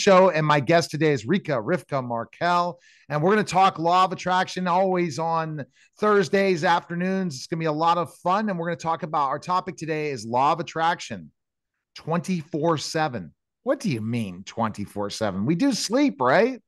show, and my guest today is Rika Rivka Markel. And we're going to talk law of attraction always on Thursdays afternoons. It's going to be a lot of fun. And we're going to talk about our topic today is law of attraction 24/7. What do you mean 24/7? We do sleep, right?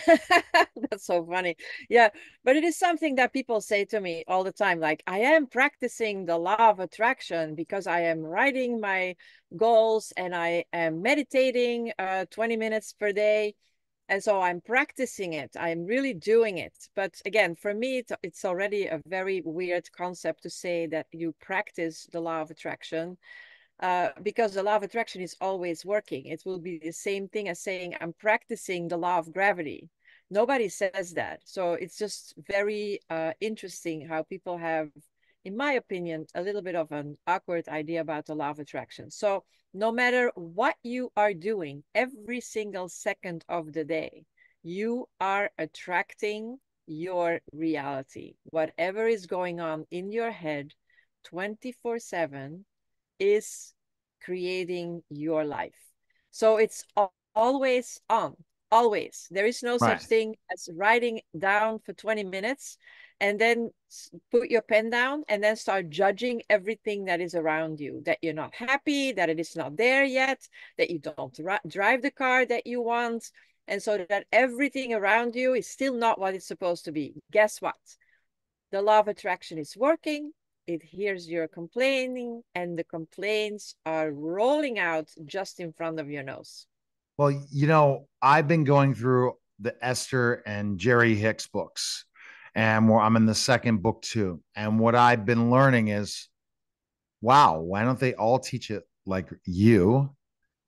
That's so funny. Yeah, but it is something that people say to me all the time. Like, I am practicing the law of attraction because I am writing my goals and I am meditating 20 minutes per day. And so I'm practicing it. I'm really doing it. But again, for me, it's already a very weird concept to say that you practice the law of attraction because the law of attraction is always working. It will be the same thing as saying, I'm practicing the law of gravity. Nobody says that. So it's just very interesting how people have, in my opinion, a little bit of an awkward idea about the law of attraction. So no matter what you are doing, every single second of the day, you are attracting your reality. Whatever is going on in your head 24/7 is creating your life. So it's always on, always. There is no Right. such thing as writing down for 20 minutes and then put your pen down and then start judging everything that is around you, that you're not happy, that it is not there yet, that you don't drive the car that you want. And so that everything around you is still not what it's supposed to be. Guess what? The law of attraction is working. It hears your complaining, and the complaints are rolling out just in front of your nose. Well, I've been going through the Esther and Jerry Hicks books, and I'm in the second book too. And what I've been learning is, wow, why don't they all teach it like you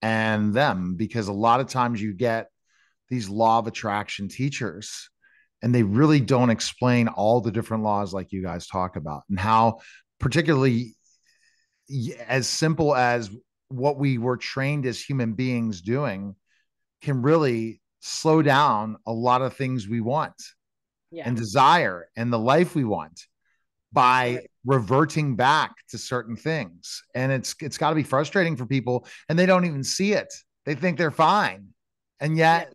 and them? Because a lot of times you get these law of attraction teachers, and they really don't explain all the different laws like you guys talk about, and how, particularly as simple as what we were trained as human beings doing, can really slow down a lot of things we want Yeah, and desire and the life we want by correct. reverting back to certain things. And it's got to be frustrating for people, and they don't even see it. They think they're fine. And Yeah, yet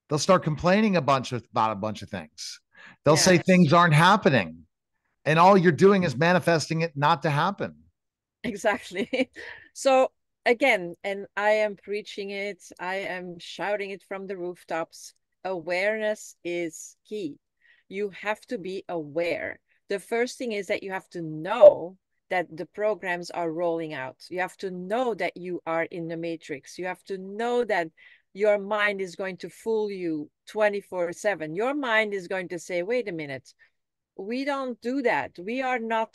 they'll start complaining about a bunch of things. They'll say yes, things aren't happening, and all you're doing is manifesting it not to happen. exactly. So again, and I am preaching it, I am shouting it from the rooftops. Awareness is key. You have to be aware. The first thing is that you have to know that the programs are rolling out. You have to know that you are in the matrix. You have to know that your mind is going to fool you 24/7. Your mind is going to say, wait a minute, we don't do that. We are not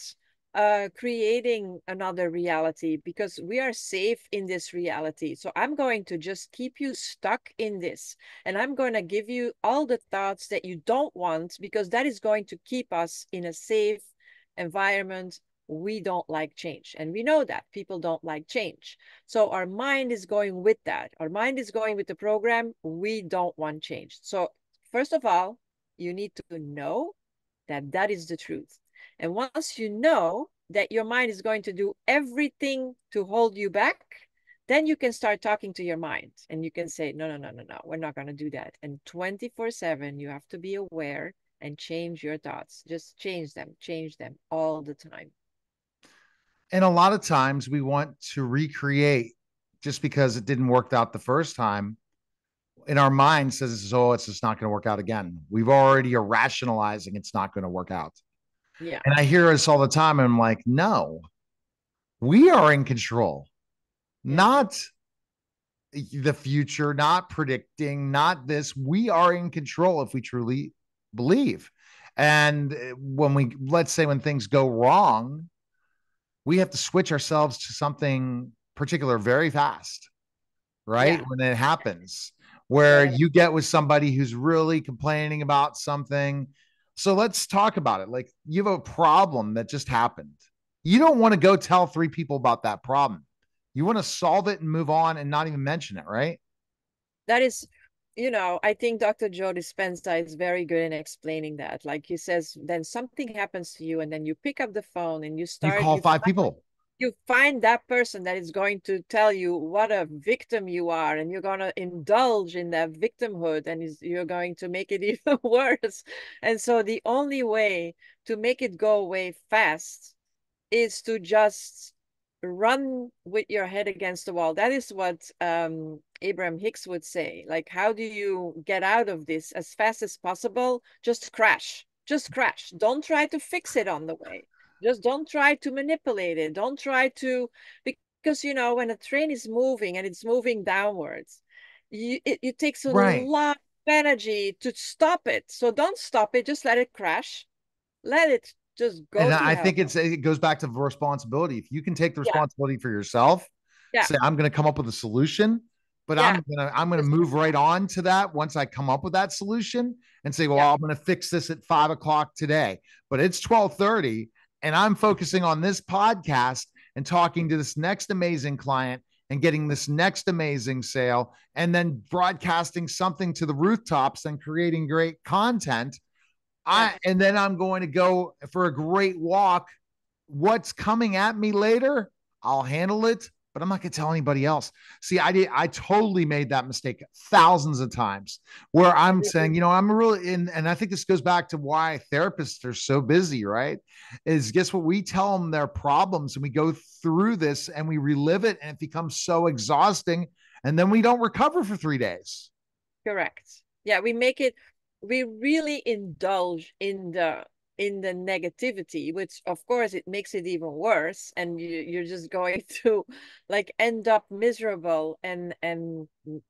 creating another reality because we are safe in this reality. So I'm going to just keep you stuck in this. And I'm going to give you all the thoughts that you don't want because that is going to keep us in a safe environment. We don't like change. And we know that people don't like change. So our mind is going with that. Our mind is going with the program. We don't want change. So, first of all, you need to know that that is the truth. And once you know that your mind is going to do everything to hold you back, then you can start talking to your mind and you can say, no, no, no, no, no, we're not going to do that. And 24/7, you have to be aware and change your thoughts. Just change them all the time. And a lot of times we want to recreate just because it didn't work out the first time. In our mind says, oh, it's just not going to work out again. We've already are rationalizing it's not going to work out. Yeah. And I hear this all the time. And I'm like, no, we are in control, Yeah. not the future, not predicting, not this. We are in control if we truly believe. And when let's say, when things go wrong, we have to switch ourselves to something particular very fast, right? Yeah. When it happens, where Correct. you get with somebody who's really complaining about something. So let's talk about it. Like, you have a problem that just happened. You don't want to go tell three people about that problem. You want to solve it and move on and not even mention it, right? That is, I think Dr. Joe Dispenza is very good in explaining that. Like he says, then something happens to you, and then you pick up the phone and You call you five try people. you find that person that is going to tell you what a victim you are, and you're going to indulge in that victimhood, and you're going to make it even worse. And so the only way to make it go away fast is to just run with your head against the wall. That is what Abraham Hicks would say. Like, how do you get out of this as fast as possible? Just crash. Just crash. Don't try to fix it on the way. Just don't try to manipulate it. Don't try to, because, when a train is moving and it's moving downwards, it takes a Right. lot of energy to stop it. So don't stop it. Just let it crash. Let it just go And to I hell. think it goes back to responsibility. If you can take the Yeah. responsibility for yourself, Yeah. say I'm going to come up with a solution, but Yeah. I'm gonna Just move right on to that once I come up with that solution and say, well, yeah. I'm going to fix this at 5 o'clock today, but it's 12:30, and I'm focusing on this podcast and talking to this next amazing client and getting this next amazing sale, and then broadcasting something to the rooftops and creating great content. Yeah. And then I'm going to go for a great walk. What's coming at me later, I'll handle it, but I'm not going to tell anybody else. See, I totally made that mistake thousands of times where I'm saying, I'm really in, and I think this goes back to why therapists are so busy, right? Is guess what? We tell them their problems and we go through this and we relive it, and it becomes so exhausting. And then we don't recover for 3 days. Correct. Yeah, we really indulge in the negativity, which of course it makes it even worse, and you're just going to like end up miserable and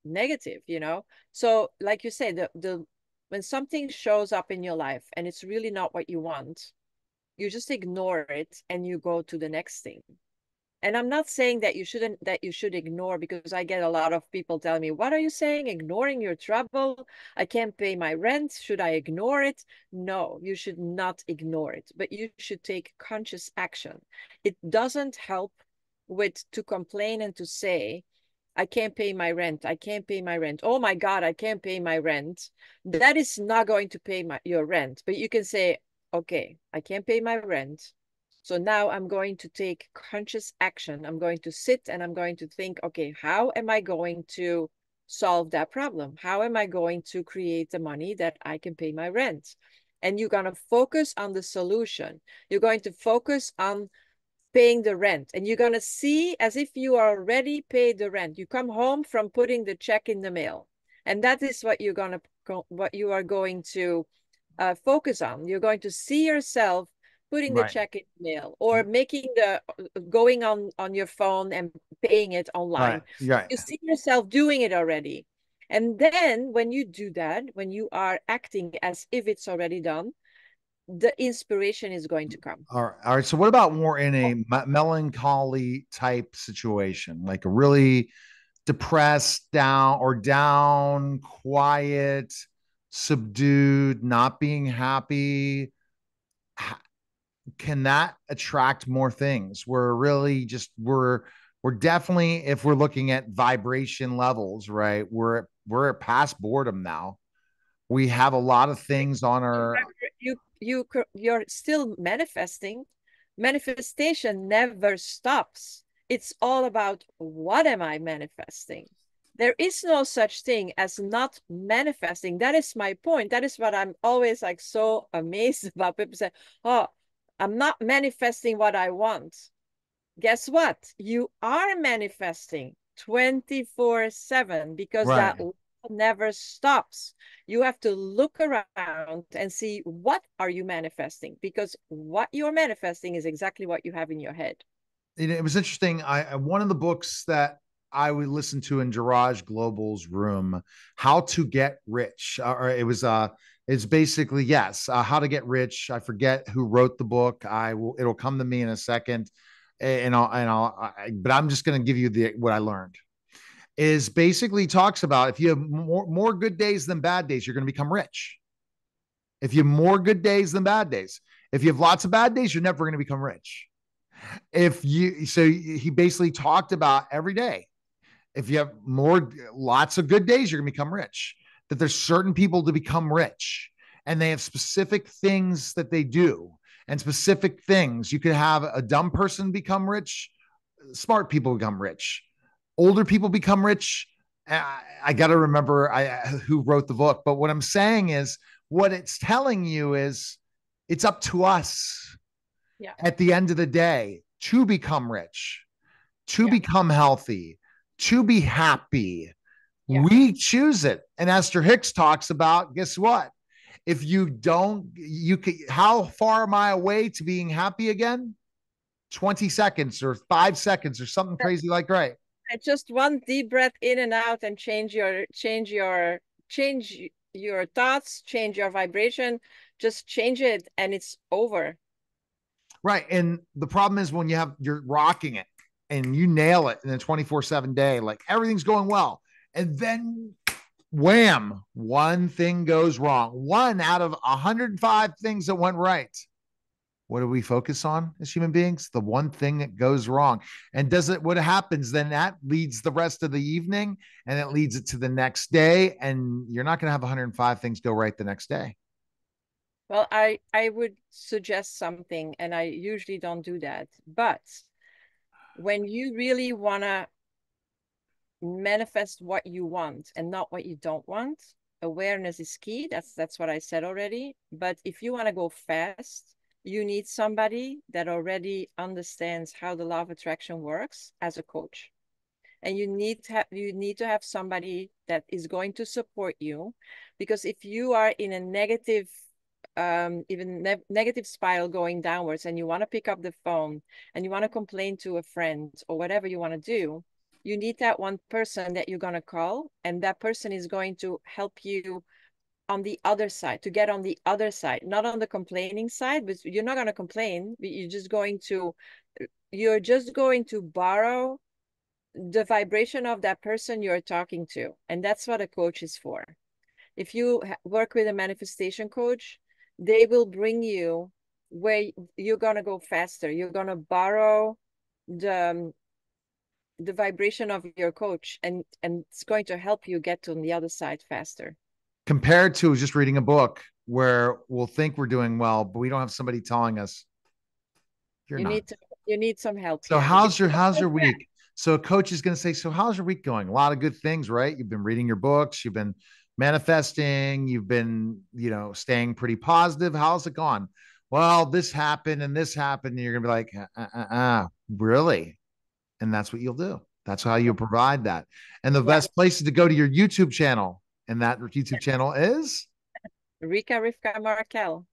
negative. So like you say, the when something shows up in your life and it's really not what you want, you just ignore it and you go to the next thing. And I'm not saying that you should ignore, because I get a lot of people telling me, what are you saying? Ignoring your trouble? I can't pay my rent. Should I ignore it? No, you should not ignore it, but you should take conscious action. It doesn't help with to complain and to say, I can't pay my rent. I can't pay my rent. Oh my God, I can't pay my rent. That is not going to pay your rent. But you can say, okay, I can't pay my rent. So now I'm going to take conscious action. I'm going to sit and I'm going to think, okay, how am I going to solve that problem? How am I going to create the money that I can pay my rent? And you're going to focus on the solution. You're going to focus on paying the rent, and you're going to see as if you already paid the rent. You come home from putting the check in the mail, and that is what what you are going to focus on. You're going to see yourself putting the Right. check in the mail, or making the going on your phone and paying it Right. online. Right. You see yourself doing it already. And then when you do that, when you are acting as if it's already done, the inspiration is going to come. All right. All right. So, what about more in a melancholy type situation, like a really depressed, down, quiet, subdued, not being happy? Can that attract more things? We're definitely, if we're looking at vibration levels, right? We're past boredom now. We have a lot of things on our You're still manifesting. Manifestation never stops. It's all about, what am I manifesting? There is no such thing as not manifesting. That is my point. That is what I'm always like so amazed about. People say, oh, I'm not manifesting what I want. Guess what? You are manifesting 24/7, because that right. never stops. You have to look around and see, what are you manifesting? Because what you're manifesting is exactly what you have in your head. It was interesting. One of the books that I would listen to in Jiraj Global's room, How to Get Rich, or it's basically, yes, How to Get Rich. I forget who wrote the book. It'll come to me in a second, but I'm just going to give you what I learned. Is basically talks about, if you have more good days than bad days, you're going to become rich. If you have more good days than bad days, if you have lots of bad days, you're never going to become rich. He basically talked about every day, if you have lots of good days, you're gonna become rich. That there's certain people to become rich, and they have specific things that they do, and specific things. You could have a dumb person become rich, smart people become rich, older people become rich. I got to remember who wrote the book, but what I'm saying is, what it's telling you is, it's up to us Yeah. at the end of the day to become rich, to Yeah. become healthy, to be happy. Yeah. We choose it. And Esther Hicks talks about, guess what? If you don't, you can, how far am I away to being happy again? 20 seconds or 5 seconds or something crazy like, right. Just one deep breath in and out and change your thoughts, change your vibration, just change it and it's over. Right. And the problem is when you're rocking it and you nail it in a 24/7 day, like everything's going well. And then wham, one thing goes wrong. One out of 105 things that went right. What do we focus on as human beings? The one thing that goes wrong. And does it, what happens then, that leads the rest of the evening and it leads it to the next day. And you're not going to have 105 things go right the next day. Well, I would suggest something, and I usually don't do that. But when you really want to manifest what you want and not what you don't want, awareness is key. That's what I said already. But if you want to go fast, you need somebody that already understands how the law of attraction works as a coach. And you need to have somebody that is going to support you, because if you are in a negative even negative spiral going downwards, and you want to pick up the phone and you want to complain to a friend or whatever you want to do, you need that one person that you're going to call, and that person is going to help you on the other side, to get on the other side, not on the complaining side, but you're not going to complain, but you're just going to borrow the vibration of that person you're talking to. And that's what a coach is for. If you work with a manifestation coach, they will bring you where you're going to go faster. You're going to borrow the the vibration of your coach, and it's going to help you get on the other side faster. Compared to just reading a book where we'll think we're doing well, but we don't have somebody telling us you're You not. need to, you need some help So here. how's your week? So a coach is going to say, so how's your week going? A lot of good things, right? You've been reading your books, you've been manifesting, you've been, staying pretty positive. How's it gone? Well, this happened and this happened. And you're going to be like, really? And that's what you'll do. That's how you provide that. And the Yeah. best place is to go to your YouTube channel. And that YouTube channel is Rika Rivka Markel.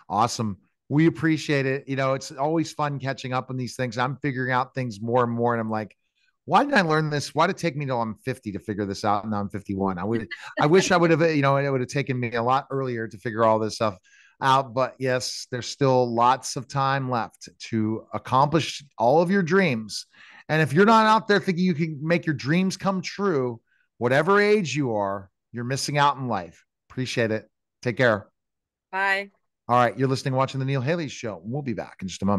awesome. We appreciate it. It's always fun catching up on these things. I'm figuring out things more and more. And I'm like, why did I learn this? Why did it take me till I'm 50 to figure this out? And now I'm 51. I wish I would have, it would have taken me a lot earlier to figure all this stuff out. But yes, there's still lots of time left to accomplish all of your dreams. And if you're not out there thinking you can make your dreams come true, whatever age you are, you're missing out in life. Appreciate it. Take care. Bye. All right. You're listening, watching The Neil Haley Show. We'll be back in just a moment.